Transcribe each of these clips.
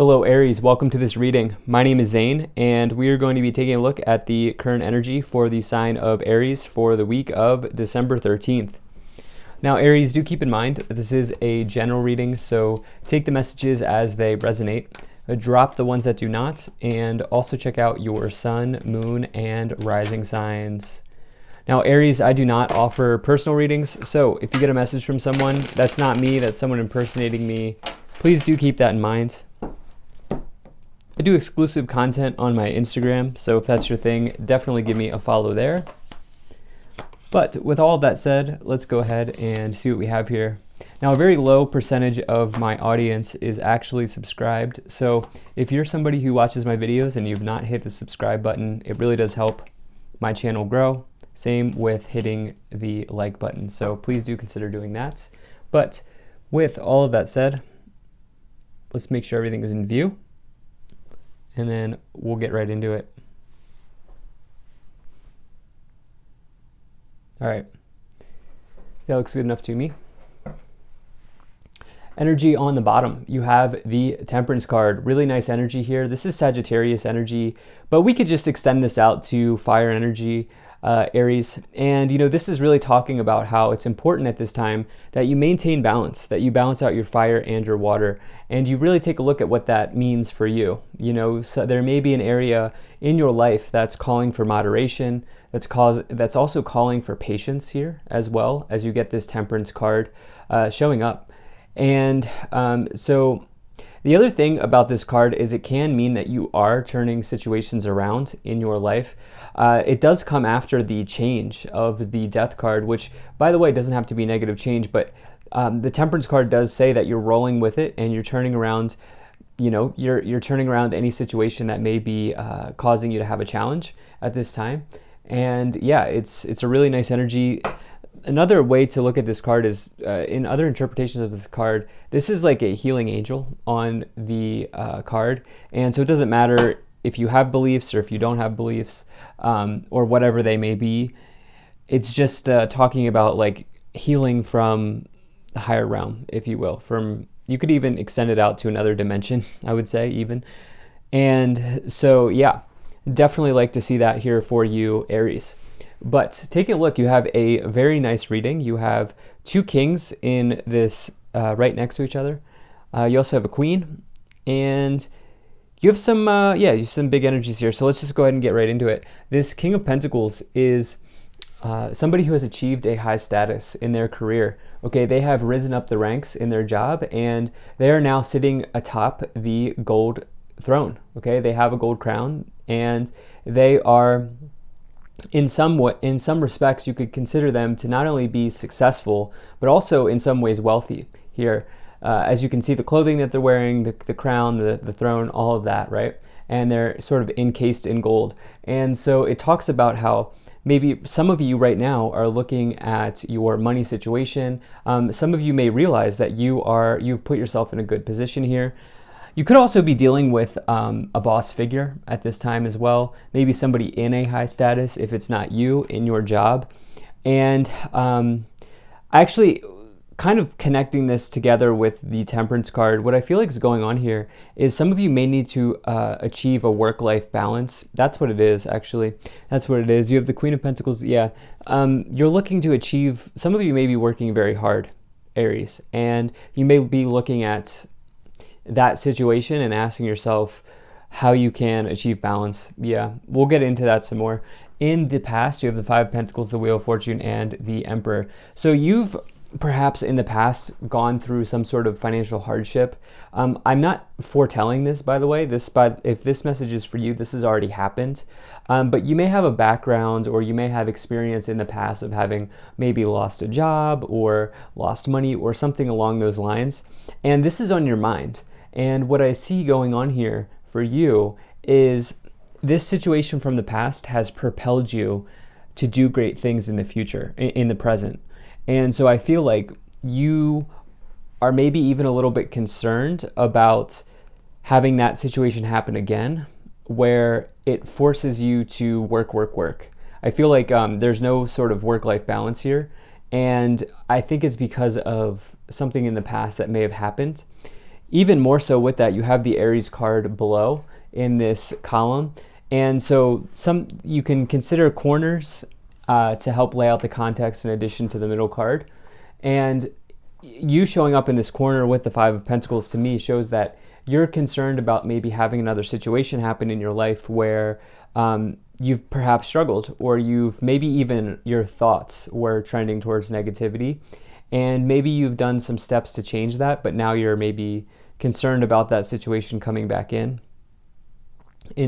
Hello Aries, welcome to this reading. My name is Zane and we are going to be taking a look at the current energy for the sign of Aries for the week of December 13th. Now Aries, do keep in mind this is a general reading, so take the messages as they resonate, drop the ones that do not, and also check out your sun, moon, and rising signs. Now Aries, I do not offer personal readings, so if you get a message from someone, that's not me, that's someone impersonating me. Please do keep that in mind. I do exclusive content on my Instagram, so if that's your thing, definitely give me a follow there. But with all of that said, let's go ahead and see what we have here. Now, a very low percentage of my audience is actually subscribed, so if you're somebody who watches my videos and you've not hit the subscribe button, it really does help my channel grow. Same with hitting the like button, so please do consider doing that. But with all of that said, let's make sure everything is in view, and then we'll get right into it. All right, that looks good enough to me. Energy on the bottom, you have the Temperance card. Really nice energy here. This is Sagittarius energy, but we could just extend this out to fire energy, Aries. And this is really talking about how it's important at this time that you maintain balance, that you balance out your fire and your water, and you really take a look at what that means for you. So there may be an area in your life that's calling for moderation, that's also calling for patience here, as well as you get this Temperance card showing up. And so the other thing about this card is it can mean that you are turning situations around in your life. It does come after the change of the Death card, which, by the way, doesn't have to be negative change, but the Temperance card does say that you're rolling with it and you're turning around, you're turning around any situation that may be causing you to have a challenge at this time. And yeah, it's a really nice energy. Another way to look at this card is, in other interpretations of this card, this is like a healing angel on the card. And so it doesn't matter if you have beliefs or if you don't have beliefs, or whatever they may be. It's just talking about like healing from the higher realm, if you will. You could even extend it out to another dimension, I would say even. And so yeah, definitely like to see that here for you, Aries. But taking a look, you have a very nice reading. You have two kings in this right next to each other. You also have a queen, and you have some some big energies here. So let's just go ahead and get right into it. This King of Pentacles is somebody who has achieved a high status in their career. Okay, they have risen up the ranks in their job, and they are now sitting atop the gold throne. Okay, they have a gold crown, and they are, in some respects, you could consider them to not only be successful, but also in some ways wealthy here. As you can see, the clothing that they're wearing, the crown, the throne, all of that, right? And they're sort of encased in gold. And so it talks about how maybe some of you right now are looking at your money situation. Some of you may realize that you've put yourself in a good position here. You could also be dealing with a boss figure at this time as well, maybe somebody in a high status if it's not you in your job. And actually, kind of connecting this together with the Temperance card, what I feel like is going on here is some of you may need to achieve a work-life balance. That's what it is, actually. That's what it is. You have the Queen of Pentacles. Yeah, you're looking to achieve, some of you may be working very hard, Aries, and you may be looking at that situation and asking yourself how you can achieve balance. Yeah, we'll get into that some more. In the past, you have the Five of Pentacles, the Wheel of Fortune, and the Emperor. So you've perhaps in the past gone through some sort of financial hardship. I'm not foretelling this, by the way. If this message is for you, this has already happened. But you may have a background, or you may have experience in the past of having maybe lost a job or lost money or something along those lines. And this is on your mind. And what I see going on here for you is this situation from the past has propelled you to do great things in the future, in the present. And so I feel like you are maybe even a little bit concerned about having that situation happen again, where it forces you to work. I feel like there's no sort of work-life balance here. And I think it's because of something in the past that may have happened. even more so with that, you have the Aries card below in this column. And so you can consider corners to help lay out the context in addition to the middle card. And you showing up in this corner with the Five of Pentacles to me shows that you're concerned about maybe having another situation happen in your life where you've perhaps struggled, or maybe even your thoughts were trending towards negativity. And maybe you've done some steps to change that, but now you're maybe concerned about that situation coming back in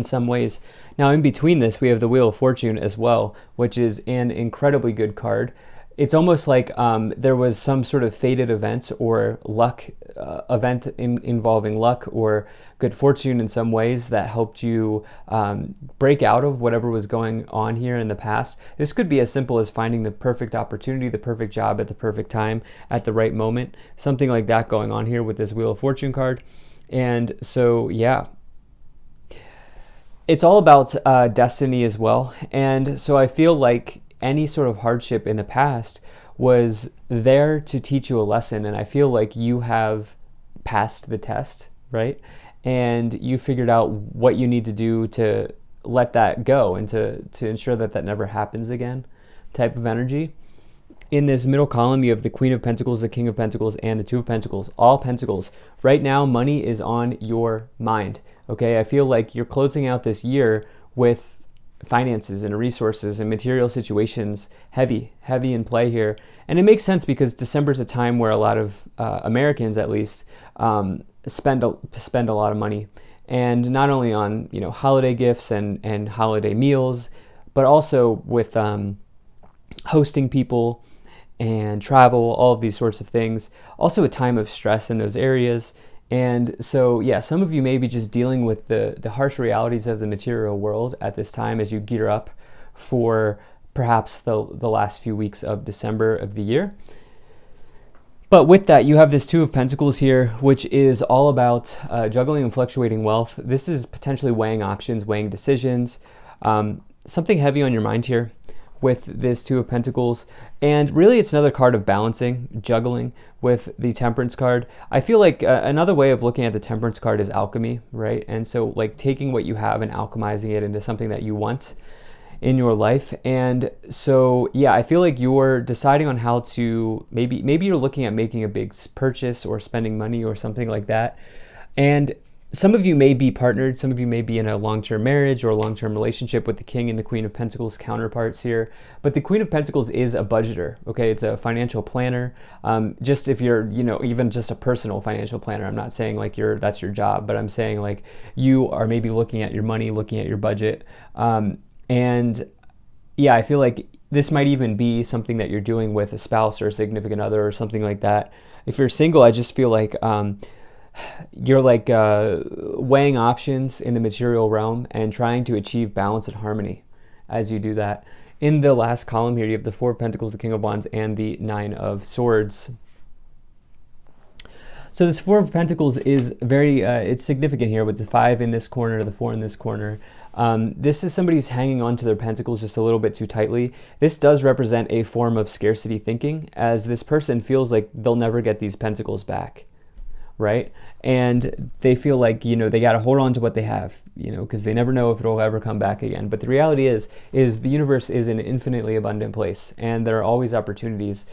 some ways. Now, in between this, we have the Wheel of Fortune as well, which is an incredibly good card. It's almost like there was some sort of fated event or luck event involving luck or good fortune in some ways that helped you break out of whatever was going on here in the past. This could be as simple as finding the perfect opportunity, the perfect job at the perfect time, at the right moment, something like that going on here with this Wheel of Fortune card. And so, yeah, it's all about destiny as well. And so I feel like any sort of hardship in the past was there to teach you a lesson. And I feel like you have passed the test, right? And you figured out what you need to do to let that go and to ensure that that never happens again, type of energy. In this middle column, you have the Queen of Pentacles, the King of Pentacles, and the Two of Pentacles, all Pentacles. Right now, money is on your mind, okay? I feel like you're closing out this year with finances and resources and material situations heavy in play here. And it makes sense because December is a time where a lot of Americans, at least, spend a lot of money, and not only on holiday gifts and holiday meals, but also with hosting people and travel, all of these sorts of things. Also a time of stress in those areas. And so, yeah, some of you may be just dealing with the harsh realities of the material world at this time as you gear up for perhaps the last few weeks of December of the year. But with that, you have this Two of Pentacles here, which is all about juggling and fluctuating wealth. This is potentially weighing options, weighing decisions, something heavy on your mind here with this Two of Pentacles. And really it's another card of balancing, juggling with the Temperance card. I feel like another way of looking at the Temperance card is alchemy, right? And so like taking what you have and alchemizing it into something that you want in your life. And so, yeah, I feel like you're deciding on how to, maybe you're looking at making a big purchase or spending money or something like that. And some of you may be partnered, some of you may be in a long-term marriage or a long-term relationship with the King and the Queen of Pentacles counterparts here. But the Queen of Pentacles is a budgeter, okay? It's a financial planner. Just if you're, even just a personal financial planner, I'm not saying like that's your job, but I'm saying like you are maybe looking at your money, looking at your budget. And yeah, I feel like this might even be something that you're doing with a spouse or a significant other or something like that. If you're single, I just feel like you're like weighing options in the material realm and trying to achieve balance and harmony as you do that. In the last column here, you have the Four of Pentacles, the King of Wands, and the Nine of Swords. So this Four of Pentacles is very, it's significant here with the Five in this corner, the Four in this corner. This is somebody who's hanging on to their pentacles just a little bit too tightly. This does represent a form of scarcity thinking, as this person feels like they'll never get these pentacles back, right? And they feel like, they got to hold on to what they have, because they never know if it'll ever come back again. But the reality is the universe is an infinitely abundant place, and there are always opportunities.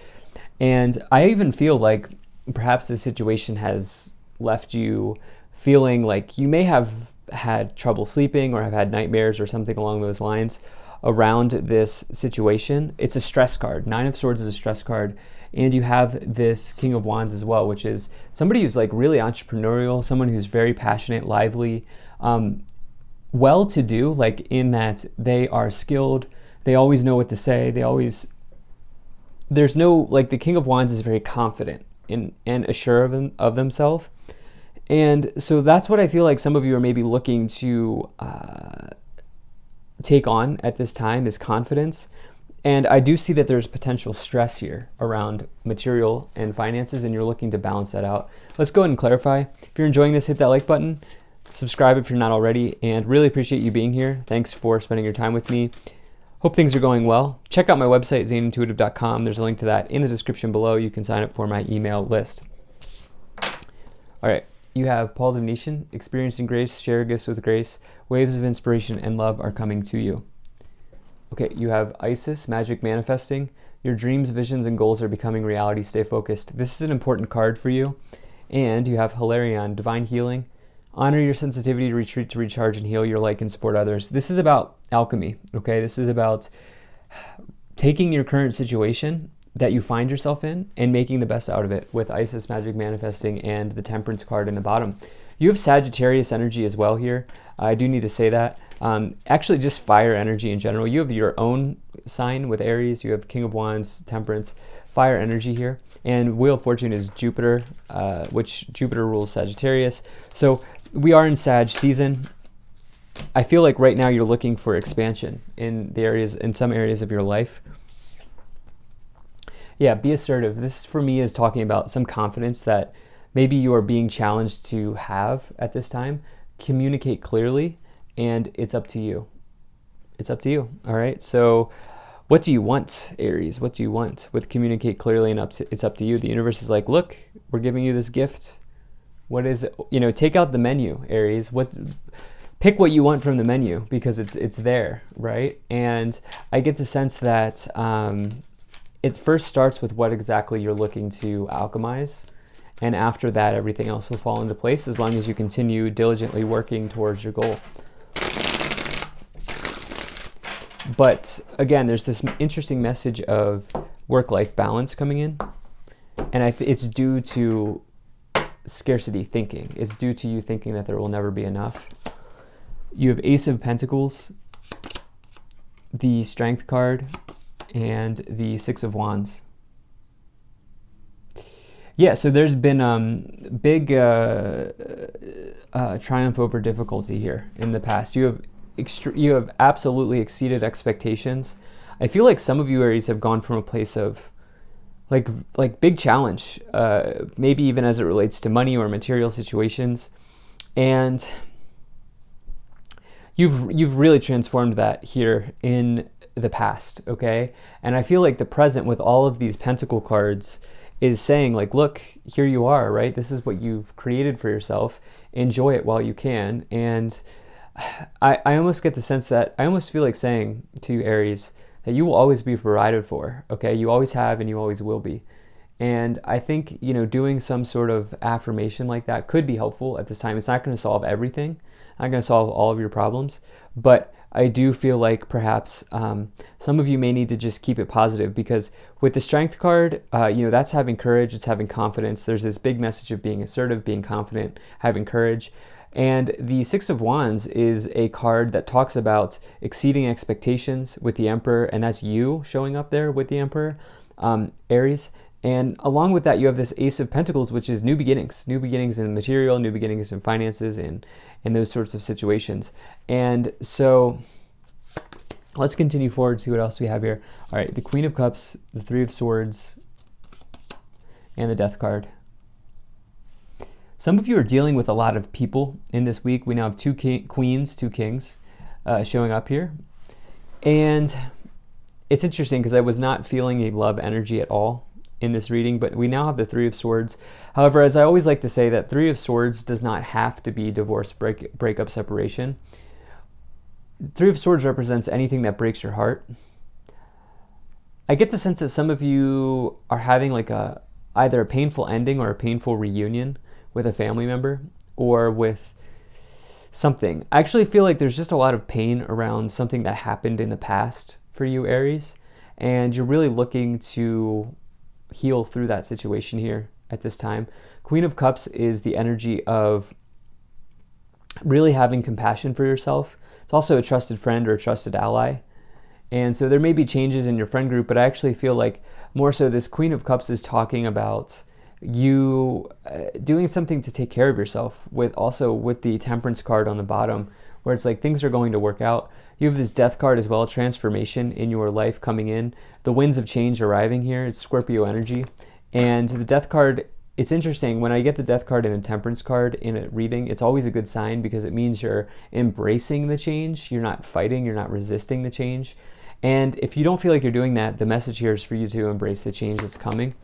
And I even feel like perhaps this situation has left you feeling like you may have had trouble sleeping or have had nightmares or something along those lines around this situation. It's a stress card. Nine of Swords is a stress card. And you have this King of Wands as well, which is somebody who's like really entrepreneurial, someone who's very passionate, lively, well-to-do, like in that they are skilled. They always know what to say. There's no, like the King of Wands is very confident and assured of themselves. And so that's what I feel like some of you are maybe looking to take on at this time is confidence. And I do see that there's potential stress here around material and finances, and you're looking to balance that out. Let's go ahead and clarify. If you're enjoying this, hit that like button, subscribe if you're not already, and really appreciate you being here. Thanks for spending your time with me. Hope things are going well. Check out my website, zaneintuitive.com. There's a link to that in the description below. You can sign up for my email list. All right. You have Paul the Venetian, experiencing grace, share gifts with grace, waves of inspiration and love are coming to you. Okay, you have Isis, magic manifesting. Your dreams, visions, and goals are becoming reality. Stay focused. This is an important card for you. And you have Hilarion, divine healing. Honor your sensitivity to retreat, to recharge, and heal your light and support others. This is about alchemy, okay? This is about taking your current situation that you find yourself in and making the best out of it with Isis, magic manifesting, and the Temperance card in the bottom. You have Sagittarius energy as well here. I do need to say that. Actually, just fire energy in general. You have your own sign with Aries. You have King of Wands, Temperance, fire energy here. And Wheel of Fortune is Jupiter, which Jupiter rules Sagittarius. So we are in Sag season. I feel like right now you're looking for expansion in some areas of your life. Yeah, be assertive. This for me is talking about some confidence that maybe you are being challenged to have at this time. Communicate clearly, and it's up to you. It's up to you. All right. So what do you want, Aries? What do you want? With communicate clearly and it's up to you. The universe is like, look, we're giving you this gift. What is it? Take out the menu, Aries. Pick what you want from the menu because it's there, right? And I get the sense that it first starts with what exactly you're looking to alchemize. And after that, everything else will fall into place as long as you continue diligently working towards your goal. But again, there's this interesting message of work-life balance coming in. And it's due to scarcity thinking. It's due to you thinking that there will never be enough. You have Ace of Pentacles, the Strength card, and the Six of Wands. Yeah, so there's been big triumph over difficulty here in the past. You have absolutely exceeded expectations. I feel like some of you Aries have gone from a place of like big challenge, maybe even as it relates to money or material situations, and you've really transformed that here in the past, okay? And I feel like the present with all of these Pentacle cards is saying like, look, here you are, right? This is what you've created for yourself. Enjoy it while you can. And I almost get the sense that I almost feel like saying to you, Aries, that you will always be provided for, okay? You always have and you always will be. And I think, doing some sort of affirmation like that could be helpful at this time. It's not going to solve everything. Not going to solve all of your problems, but I do feel like perhaps some of you may need to just keep it positive because with the Strength card, that's having courage, it's having confidence. There's this big message of being assertive, being confident, having courage. And the Six of Wands is a card that talks about exceeding expectations with the Emperor, and that's you showing up there with the Emperor, Aries. And along with that, you have this Ace of Pentacles, which is new beginnings in material, new beginnings in finances, and those sorts of situations. And so let's continue forward, see what else we have here. All right, the Queen of Cups, the Three of Swords, and the Death card. Some of you are dealing with a lot of people in this week. We now have two queens, two kings showing up here. And it's interesting because I was not feeling a love energy at all in this reading, but we now have the Three of Swords. However, as I always like to say, that Three of Swords does not have to be divorce, breakup, separation. Three of Swords represents anything that breaks your heart. I get the sense that some of you are having like either a painful ending or a painful reunion with a family member or with something. I actually feel like there's just a lot of pain around something that happened in the past for you, Aries, and you're really looking to heal through that situation here at this time. Queen of Cups is the energy of really having compassion for yourself. It's also a trusted friend or a trusted ally. And so there may be changes in your friend group, but I actually feel like more so this Queen of Cups is talking about you doing something to take care of yourself, with the Temperance card on the bottom, where it's like things are going to work out. You have this Death card as well, transformation in your life coming in. The winds of change arriving here. It's Scorpio energy. And the Death card, it's interesting. When I get the Death card and the Temperance card in a reading, it's always a good sign because it means you're embracing the change. You're not fighting. You're not resisting the change. And if you don't feel like you're doing that, the message here is for you to embrace the change that's coming.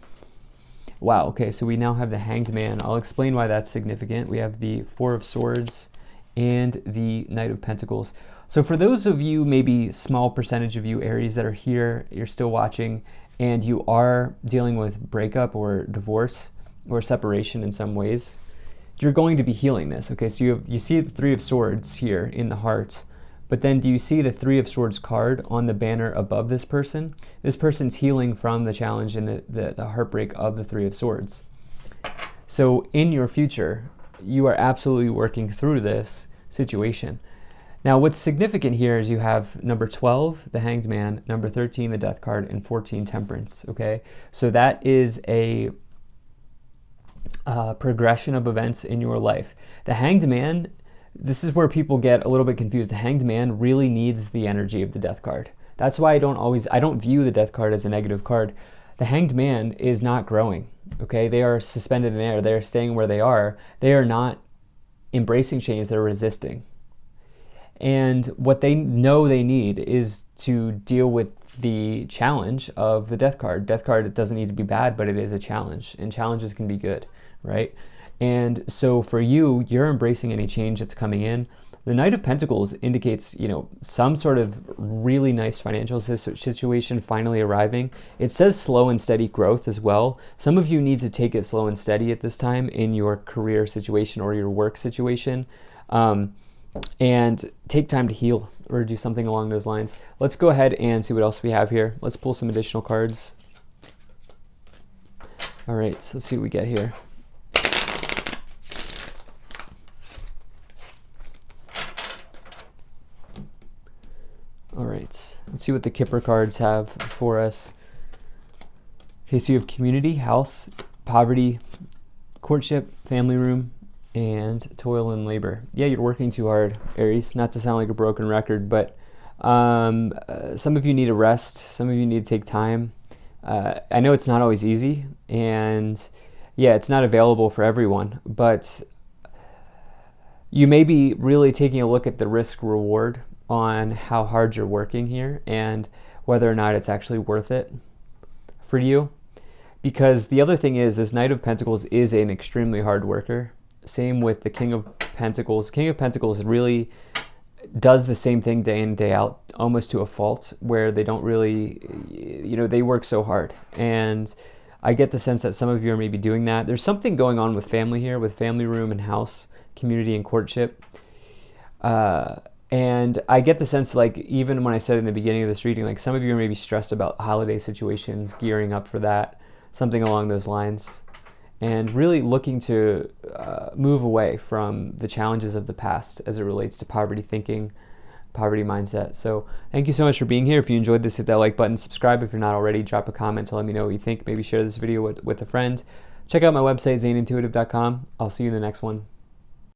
Wow, okay, so we now have the Hanged Man. I'll explain why that's significant. We have the Four of Swords and the Knight of Pentacles. So for those of you, maybe small percentage of you Aries that are here, you're still watching, and you are dealing with breakup or divorce or separation in some ways, you're going to be healing this. Okay, so you see the Three of Swords here in the heart, but then do you see the Three of Swords card on the banner above this person? This person's healing from the challenge and the heartbreak of the Three of Swords. So in your future, you are absolutely working through this situation. Now, what's significant here is you have number 12, the Hanged Man, number 13, the Death card, and 14, Temperance, okay? So that is a progression of events in your life. The Hanged Man, this is where people get a little bit confused. The Hanged Man really needs the energy of the Death card. That's why I don't view the Death card as a negative card. The Hanged Man is not growing, okay? They are suspended in air. They are staying where they are. They are not embracing change. They're resisting. And what they know they need is to deal with the challenge of the Death card. Death card, it doesn't need to be bad, but it is a challenge, and challenges can be good, right? And so for you, you're embracing any change that's coming in. The Knight of Pentacles indicates, some sort of really nice financial situation finally arriving. It says slow and steady growth as well. Some of you need to take it slow and steady at this time in your career situation or your work situation. And take time to heal or do something along those lines. Let's go ahead and see what else we have here. Let's pull some additional cards. All right, so let's see what we get here. All right, let's see what the Kipper cards have for us. Okay, so you have community, house, poverty, courtship, family room, and toil and labor. Yeah, you're working too hard, Aries. Not to sound like a broken record, but some of you need a rest. Some of you need to take time. I know it's not always easy, and yeah, it's not available for everyone, but you may be really taking a look at the risk reward on how hard you're working here and whether or not it's actually worth it for you. Because the other thing is, this Knight of Pentacles is an extremely hard worker. Same with the King of Pentacles. King of Pentacles really does the same thing day in, day out, almost to a fault, where they don't really, they work so hard. And I get the sense that some of you are maybe doing that. There's something going on with family here, with family room and house, community and courtship. And I get the sense, like, even when I said in the beginning of this reading, like, some of you are maybe stressed about holiday situations, gearing up for that, something along those lines. And really looking to move away from the challenges of the past as it relates to poverty thinking, poverty mindset. So thank you so much for being here. If you enjoyed this, hit that like button, subscribe if you're not already, drop a comment to let me know what you think. Maybe share this video with a friend. Check out my website, zanintuitive.com. I'll see you in the next one.